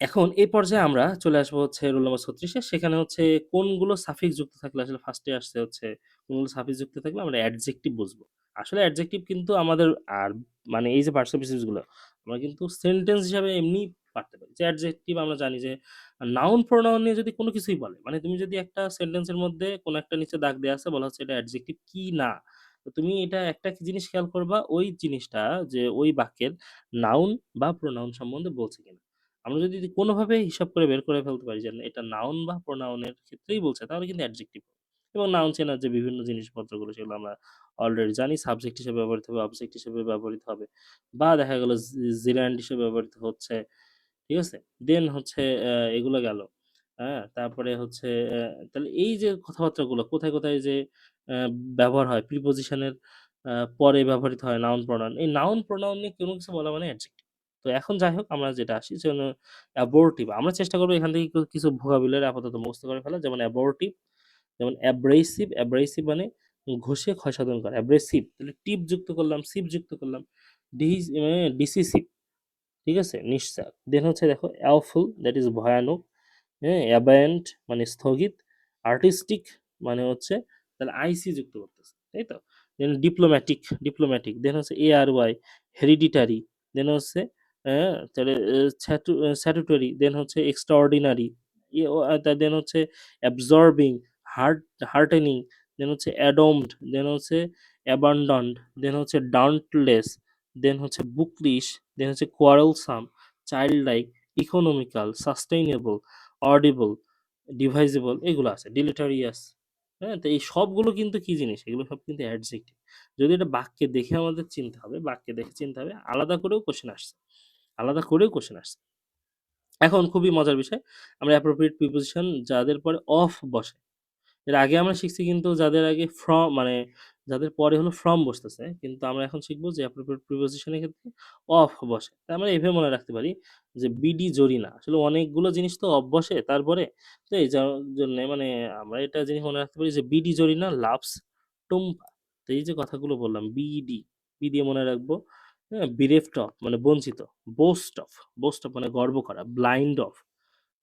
এখন এই পর্যায়ে আমরা চলে আসবো হচ্ছে রুল নাম্বার ৩৬ এ। সেখানে হচ্ছে কোনগুলো সাফিক্স যুক্ত থাকলে আসলে ফার্স্টে আসছে হচ্ছে কোনগুলো সাফিক্স যুক্ত থাকলে আমরা অ্যাডজেক্টিভ বুঝবো। আসলে অ্যাডজেক্টিভ কিন্তু আমাদের আর মানে এই যে ভার্ব সাফিক্স গুলো আমরা কিন্তু সেন্টেন্স হিসাবে এমনি পারতে পারি। যে অ্যাডজেক্টিভ আমরা জানি যে নাউন প্রোনাউন নিয়ে যদি কোনো কিছুই বলে, মানে তুমি যদি একটা সেন্টেন্সের মধ্যে কোনো একটা নিচে দাগ দেয়া আছে বলা হচ্ছে এটা অ্যাডজেক্টিভ কি না। তো তুমি এটা একটা জিনিস খেয়াল করবা ওই জিনিসটা যে ওই বাক্যের নাউন বা প্রোনাউন সম্বন্ধে বলছে কিনা। আমরা যদি কোনোভাবে হিসাব করে বের করে ফেলতে পারি যে না, এটা নাউন বা প্রোনাউনের ক্ষেত্রেই বলছে তাহলে কিন্তু অ্যাডজেক্টিভ। এবং নাউন চেনার যে বিভিন্ন জিনিসপত্রগুলো সেগুলো আমরা অলরেডি জানি। সাবজেক্ট হিসেবে ব্যবহৃত হবে, অবজেক্ট হিসেবে ব্যবহৃত হবে, বা দেখা গেল জিরান্ড হিসেবে ব্যবহৃত হচ্ছে। ঠিক আছে? দেন হচ্ছে এগুলো গেল। হ্যাঁ? তারপরে হচ্ছে তাহলে এই যে কথাবার্তাগুলো কোথায়, কোথায় যে অ্যা ব্যবহার হয় প্রিপোজিশনের পরে ব্যবহৃত হয় নাউন প্রোনাউন। এই নাউন প্রোনাউন নিয়ে কোনো কিছু বলা মানে অ্যাডজেক্টিভ। তো এখন যাই হোক আমরা যেটা আসি সেজন্য অ্যাবর্টিভ। আমরা চেষ্টা করব এখান থেকে কিছু ভোকাবুলারি আপাতত মুখস্থ করে ফেলা। যেমন অ্যাবর্টিভ, যেমন অ্যাব্রেসিভ। অ্যাব্রেসিভ মানে ঘষে ক্ষয়সাধন করা। অ্যাব্রেসিভ তাহলে টিপ যুক্ত করলাম, সিভ যুক্ত করলাম। মানে ডিসিসিভ। ঠিক আছে? নিঃশ্বাস। দেন হচ্ছে দেখো অ্যাওফুল দ্যাট ইজ ভয়ানক। হ্যাঁ? অ্যাবায়ান্ট মানে স্থগিত। আর্টিস্টিক মানে হচ্ছে তাহলে আইসি যুক্ত করতেছে। তাই তো? দেন ডিপ্লোম্যাটিক, ডিপ্লোম্যাটিক। দেন হচ্ছে এআরওয়াই হেরিডিটারি। দেন হচ্ছে তাহলে স্ট্যাটুটরি। দেন হচ্ছে এক্সট্রাঅর্ডিনারি। দেন হচ্ছে অ্যাবসর্বিং, হার্ট হার্টেনিং। দেন হচ্ছে অ্যাডমড। দেন হচ্ছে অ্যাবান্ডন্ড। দেন হচ্ছে ডাউন্টলেস। দেন হচ্ছে বুকলিশ। দেন হচ্ছে quarrelsome, child like, economical, sustainable, audible, divisible এগুলো আছে। ডিলিটারিয়াস। হ্যাঁ? তো এই সবগুলো কিন্তু কি জিনিস? এগুলো সব কিন্তু অ্যাডজেক্টিভ। যদি এটা বাক্যে দেখে আমাদের চিনতে হবে, বাক্যে দেখে চিনতে হবে। আলাদা করেও কোয়েশ্চেন আসছে। আলাদা করেও কোয়েশ্চেন আসছে। এখন খুবই মজার বিষয়, আমরা অ্যাপ্রোপ্রিয়েট প্রিপোজিশন যাদের পরে অফ বসে। এর আগে আমরা শিখছি কিন্তু যাদের আগে ফ্রম মানে যাদের পরে হলো ফ্রম বসতেছে। কিন্তু আমরা এখন শিখব যে অ্যাপ্রোপ্রিয়েট প্রিপোজিশন এর ক্ষেত্রে অফ বসে। তা আমরা এভাবে মনে রাখতে পারি যে বিডি জরি না। আসলে অনেকগুলো জিনিস তো অফ বসে তারপরে। তো এই জন্যে মানে আমরা এটা জিনিস মনে রাখতে পারি যে বিডি জরি না লাভস টুম্পা। তো এই যে কথাগুলো বললাম বিডি, বি দিয়ে মনে রাখবো। হ্যাঁ? বিরেফট অফ মানে বঞ্চিত। বোস্ট অফ, বোস্ট অফ মানে গর্ব করা। ব্লাইন্ড অফ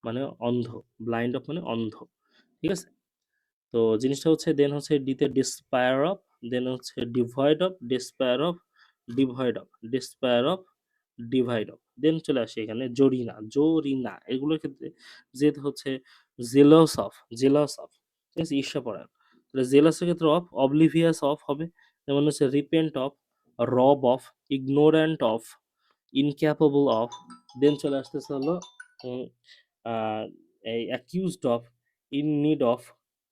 মানে অন্ধ। ব্লাইন্ড অফ মানে অন্ধ। ঠিক আছে? তো জিনিসটা হচ্ছে দেন হচ্ছে ডিতে ডিসপায়ার অফ, দেন হচ্ছে devoid of, despair of, devoid of, despair of, divide of. Then চলে আসে এখানে জরিনা, জরিনা এগুলোর ক্ষেত্রে জেদ হচ্ছে জেলাস অফ, জেলাস অফ। ঠিক আছে? ঈর্ষাপরায়ণ। তাহলে জেলাসের ক্ষেত্রে অফ, অবলিভিয়াস অফ হবে। যেমন হচ্ছে repent of, rob of, ignorant of, incapable of. Then চলে আসতেছে হলো উম, আহ, এই accused of, in need of.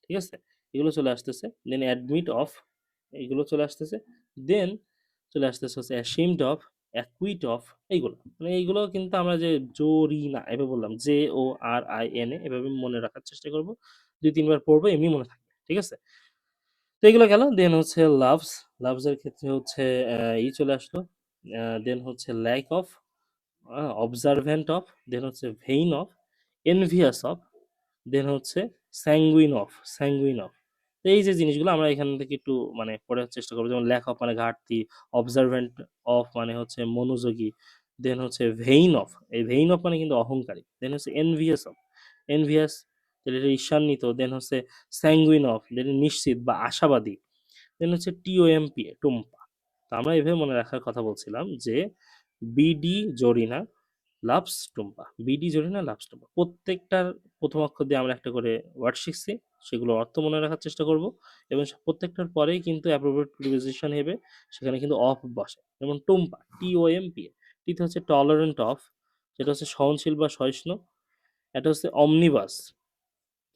ঠিক আছে? এগুলো চলে আসতেছে। দেন অ্যাডমিট অফ এগুলো চলে আসতেছে। দেন চলে আসতেছে হচ্ছে অ্যাশেমড অফ, অ্যাকুইট অফ এইগুলো। মানে এইগুলো কিন্তু আমরা যে জরিনা এভাবে বললাম JORINA এভাবে মনে রাখার চেষ্টা করব। ২-৩ বার পড়বো এমনি মনে থাকবে। ঠিক আছে? তো এগুলো গেল। দেন হচ্ছে লাভস, লাভস এর ক্ষেত্রে হচ্ছে চলে আসলো। দেন হচ্ছে ল্যাক অফ, অবজারভেন্ট অফ, দেন হচ্ছে vein of, envious of, then হচ্ছে স্যাঙ্গুইন অফ, স্যাঙ্গুইন অফ। তো এই যে জিনিসগুলো আমরা এখান থেকে একটু মানে পড়ার চেষ্টা করবো। যেমন ল্যাক অফ মানে ঘাটতি, অবজারভেন্ট অফ মানে হচ্ছে মনোযোগী, দেন হচ্ছে ভেইন অফ, এই ভেইন অফ মানে কিন্তু অহংকারী। দেন হচ্ছে এনভিয়াস অফ, এনভিয়াস তাহলে এটা ঈর্ষান্বিত। দেন হচ্ছে স্যাঙ্গুইন অফ, দেন নিশ্চিত বা আশাবাদী। দেন হচ্ছে টিওএমপি টুম্পা। তো আমরা এভাবে মনে রাখার কথা বলছিলাম যে BD Jarina loves Tumpa, BD Jarina loves Tumpa প্রত্যেকটার প্রথম অক্ষর দিয়ে আমরা একটা করে ওয়ার্ড শিখছি, সেগুলো অর্থ মনে রাখার চেষ্টা করব। এবং প্রত্যেকটার পরেই কিন্তু অ্যাপ্রোপ্রিয়েট প্রিপোজিশন হবে, সেখানে কিন্তু অফ বসে। যেমন টুম্পা TOMPA, টিতে হচ্ছে টলারেন্ট অফ, যেটা হচ্ছে সহনশীল বা সহিষ্ণু। এটা হচ্ছে অমনিবাস,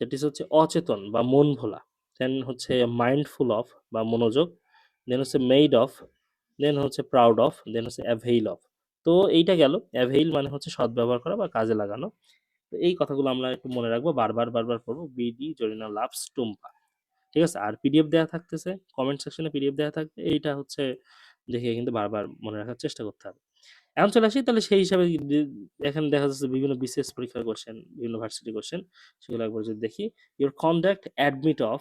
যেটি হচ্ছে অচেতন বা মন ভোলা। দেন হচ্ছে মাইন্ডফুল অফ বা মনোযোগ। দেন হচ্ছে মেইড অফ, দেন হচ্ছে প্রাউড অফ, দেন হচ্ছে অ্যাভেইল অফ। তো এইটা গেল। অ্যাভেইল মানে হচ্ছে সদ্ব্যবহার করা বা কাজে লাগানো। তো এই কথাগুলো আমরা একটু মনে রাখবো, বারবার বারবার পড়বো। BD Jarina loves Tumpa. ঠিক আছে? আর পিডিএফ দেয়া থাকতেছে, কমেন্ট সেকশনে পিডিএফ দেয়া থাকবে। এইটা হচ্ছে দেখে কিন্তু বারবার মনে রাখার চেষ্টা করতে হবে। এখন চলে আসি তাহলে সেই হিসাবে এখানে দেখা যাচ্ছে বিভিন্ন বিসিএস পরীক্ষার কোশ্চেন, বিভিন্ন ভার্সিটি কোশ্চেন, সেগুলো একবার যদি দেখি। Your conduct admit of,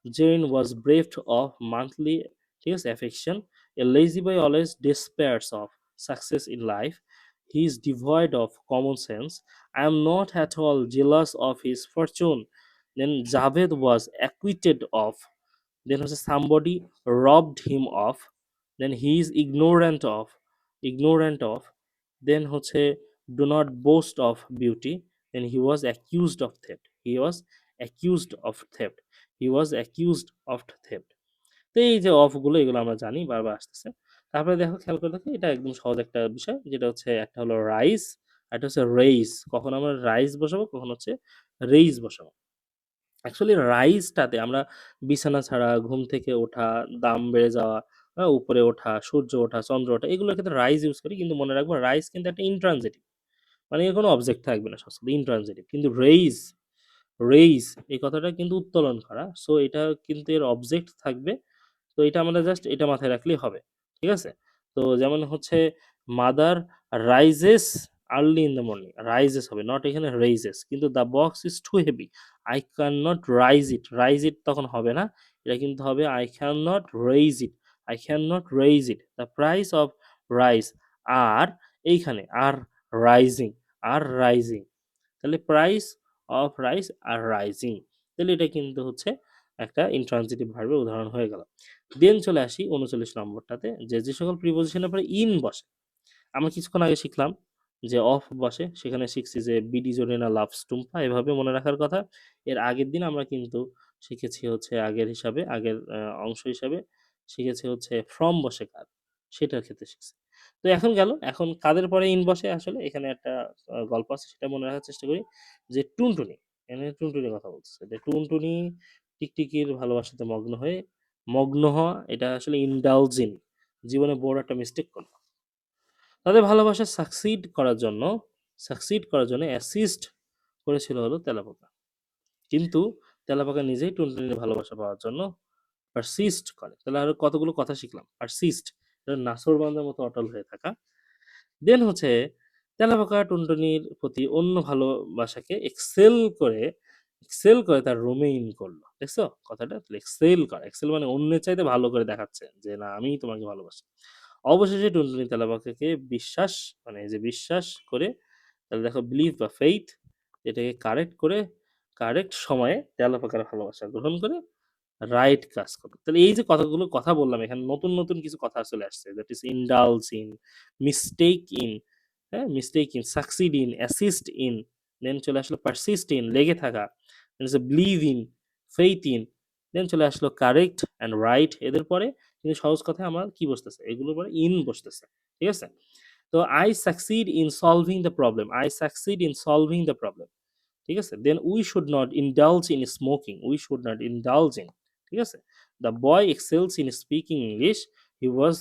Jen was bereaved of monthly, ঠিক আছে, affection, a lazy boy always despairs of success in life, he is devoid of common sense. I am not at all jealous of his fortune. Then Javed was acquitted of. Then was somebody robbed him of. Then he is ignorant of. Then হচ্ছে do not boast of beauty. Then he was accused of theft. He was accused of theft. তো এই যে of গুলো এগুলো আমরা জানি বারবার আসতেছে। তারপরে দেখো, খেয়াল করে দেখো, এটা একদম সহজ একটা বিষয়, যেটা হচ্ছে একটা হলো রাইজ, একটা হচ্ছে রেইজ। কখন আমরা রাইজ বসাবো, কখন হচ্ছে রেইজ বসাবো। অ্যাকচুয়ালি রাইজটাতে আমরা বিছানা ছাড়া, ঘুম থেকে ওঠা, দাম বেড়ে যাওয়া, উপরে ওঠা, সূর্য ওঠা, চন্দ্র ওঠা, এগুলোর ক্ষেত্রে রাইজ ইউজ করি। কিন্তু মনে রাখবো রাইজ কিন্তু একটা ইনট্রানজিটিভ, মানে এর কোনো অবজেক্ট থাকবে না, সবসময় ইনট্রানজিটিভ। কিন্তু রেইজ, রেইজ এই কথাটা কিন্তু উত্তোলন করা, সো এটা কিন্তু এর অবজেক্ট থাকবে। তো এটা আমরা জাস্ট এটা মাথায় রাখলেই হবে। ঠিক আছে? তো যেমন হচ্ছে mother rises early in the morning, rises হবে, নট এখানে রেইজেস। কিন্তু the box is too heavy, I can not rise it তখন হবে না, এটা কিন্তু হবে I can not raise it. The price of rice are, এইখানে রাইজিং আর রাইজিং, তাহলে price of rice are rising, তাহলে এটা কিন্তু হচ্ছে একটা ইন্ট্রানজিটিভ ভার্বের উদাহরণ হয়ে গেল। দেন চলে আসি 39 নম্বরটাতে, যে যে সকল প্রিপোজিশনের পরে ইন বসে। আমরা কিছুক্ষণ আগে শিখলাম যে অফ বসে, সেখানে শিখছি যে বিডি জোরেনা লাভস টুম্পা, এভাবে মনে রাখার কথা। এর আগের দিন আমরা কিন্তু শিখেছি হচ্ছে আগের অংশ হিসাবে শিখেছি হচ্ছে ফ্রম বসে কার, সেটার ক্ষেত্রে শিখছি। তো এখন গেল, এখন কাদের পরে ইন বসে, আসলে এখানে একটা গল্প আছে, সেটা মনে রাখার চেষ্টা করি। যে টুনটুনি, এখানে টুনটুনির কথা বলতেছে, যে টুনটুনি টিকটিকির ভালোবাসাতে মগ্ন হওয়া, এটা আসলে ইনডালজিং, জীবনে বড় একটা মিস্টেক করলো। তাদের ভালোবাসা সাকসিড করার জন্য অ্যাসিস্ট করেছিল হলো তেলাপোকা। কিন্তু তেলাপোকা নিজেই টুনটুনির ভালোবাসা পাওয়ার জন্য পারসিস্ট করে। তাহলে আরো কতগুলো কথা শিখলাম। পারসিস্ট, এটা নাছোড়বান্দার মতো অটল হয়ে থাকা। দেন হচ্ছে তেলাপোকা টুনটুনির প্রতি অন্য ভালোবাসাকে এক্সেল করে তার রুমে ইন করলো। দেখছো কথাটা? এক্সেল মানে অন্যের চাইতে ভালো করে দেখাচ্ছে যে না, আমি তোমাকে ভালোবাসি। অবশেষে টুনটুনি তেলাপোকাকে বিশ্বাস করে, তাহলে দেখো বিলিভ বা ফেইথ, এটাকে কারেক্ট সময়ে তেলাপোকার ভালোবাসা গ্রহণ করে রাইট কাজ করে। তাহলে এই যে কথা বললাম, এখানে নতুন নতুন কিছু কথা চলে আসছে, that is indulge in, mistake in, হ্যাঁ, mistake in, succeed in, assist in, then চলে আসলো পারসিস্ট ইন, লেগে থাকা, দেন হচ্ছে believe in, faith in, then চলে আসলো কারেক্ট অ্যান্ড রাইট। এদের পরে কিন্তু সহজ কথায় আমার কি বসতেছে, এগুলোর পরে ইন বসতেছে। ঠিক আছে? তো I succeed in solving the problem. ঠিক আছে? Then we should not indulge in, ঠিক আছে? The boy excels in speaking English, he was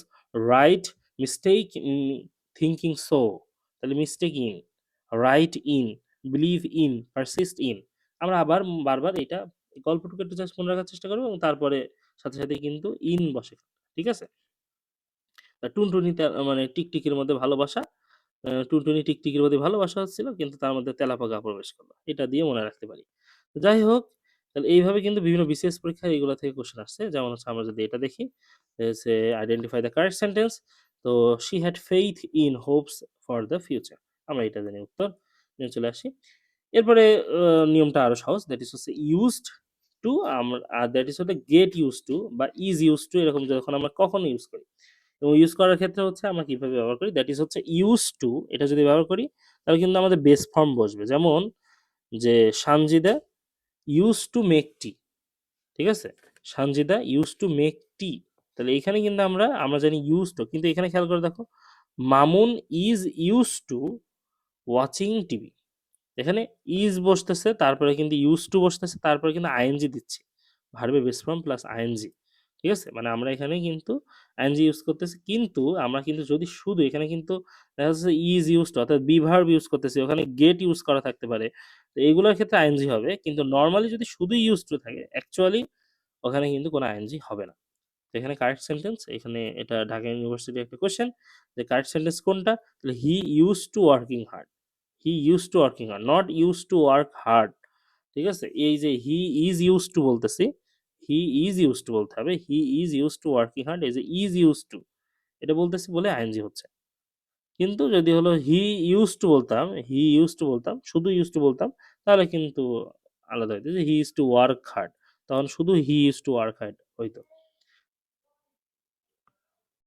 right, mistake in thinking so, তাহলে mistake in, right in, believe in, persist in. আমরা আবার বারবার এটা গল্পটুকু একটু জাস্ট মনে রাখার চেষ্টা করবো, এবং তারপরে সাথে সাথে কিন্তু ইন বসে। ঠিক আছে? টুনটুনি মানে টিকটিকির মধ্যে ভালোবাসা, টুনটুনি টিকটিকির প্রতি ভালোবাসা হচ্ছিল, কিন্তু তার মধ্যে তেলাপোকা প্রবেশ করলো। এটা দিয়ে মনে রাখতে পারি। তো যাই হোক, তাহলে এইভাবে কিন্তু বিভিন্ন বিসিএস পরীক্ষায় এগুলো থেকে কোশ্চেন আসছে। যেমন হচ্ছে আমরা যদি এটা দেখি, যে আইডেন্টিফাই দ্য কারেক্ট সেন্টেন্স। তো she had faith in Hopes for the future, আমরা এটা জানি উত্তর। নিয়ে চলে আসি। এরপরে নিয়মটা আরো সহজ, দ্যাট ইজ হচ্ছে ইউজড টু, আর দ্যাট ইজ হচ্ছে গেট ইউজ টু বা ইজ ইউজ টু, এরকম যখন আমরা কখন ইউজ করি, এবং ইউজ করার ক্ষেত্রে হচ্ছে আমরা কিভাবে ব্যবহার করি, দ্যাট ইজ হচ্ছে ইউজ টু, এটা যদি ব্যবহার করি তাহলে কিন্তু আমাদের বেস ফর্ম বসবে। যেমন যে সানজিদা ইউজ টু মেক টি, ঠিক আছে? সানজিদা ইউজ টু মেক টি, তাহলে এখানে কিন্তু আমরা জানি ইউজ টু, কিন্তু এখানে খেয়াল করে দেখো, Mamun is use two watching TV, এখানে ইজ বসতেছে, তারপরে কিন্তু ইউজ টু বসতেছে, তারপরে কিন্তু আইএনজি দিচ্ছি, ভার্বে বেস ফর্ম প্লাস আইএনজি। ঠিক আছে? মানে আমরা এখানে কিন্তু আইএনজি ইউজ করতেছি, কিন্তু আমরা কিন্তু যদি শুধু এখানে কিন্তু দেখা যাচ্ছে ইজ ইউজ টু, অর্থাৎ বি ভার্ব ইউজ করতেছি, ওখানে গেট ইউজ করা থাকতে পারে, তো এগুলোর ক্ষেত্রে আইএনজি হবে। কিন্তু নর্মালি যদি শুধু ইউজ টু থাকে, অ্যাকচুয়ালি ওখানে কিন্তু কোনো আইএনজি হবে না। তো এখানে কারেক্ট সেন্টেন্স, এখানে এটা ঢাকা ইউনিভার্সিটির একটা কোশ্চেন, যে কারেক্ট সেন্টেন্স কোনটা, তাহলে he use to working hard, not use to work hard. ঠিক আছে? এই যে হি ইজ ইউজ টু বলতেছি, হি ইজ ইউজ টু বলতে হবে, he is use two working hard, এই যে ইজ ইউজ টু এটা বলতেছি বলে আইএনজি হচ্ছে। কিন্তু যদি হলো হি ইউজ টু বলতাম, শুধু ইউজ টু বলতাম, তাহলে কিন্তু আলাদা হইতো যে he use to work hard, তখন শুধু he use to work hard হইতো।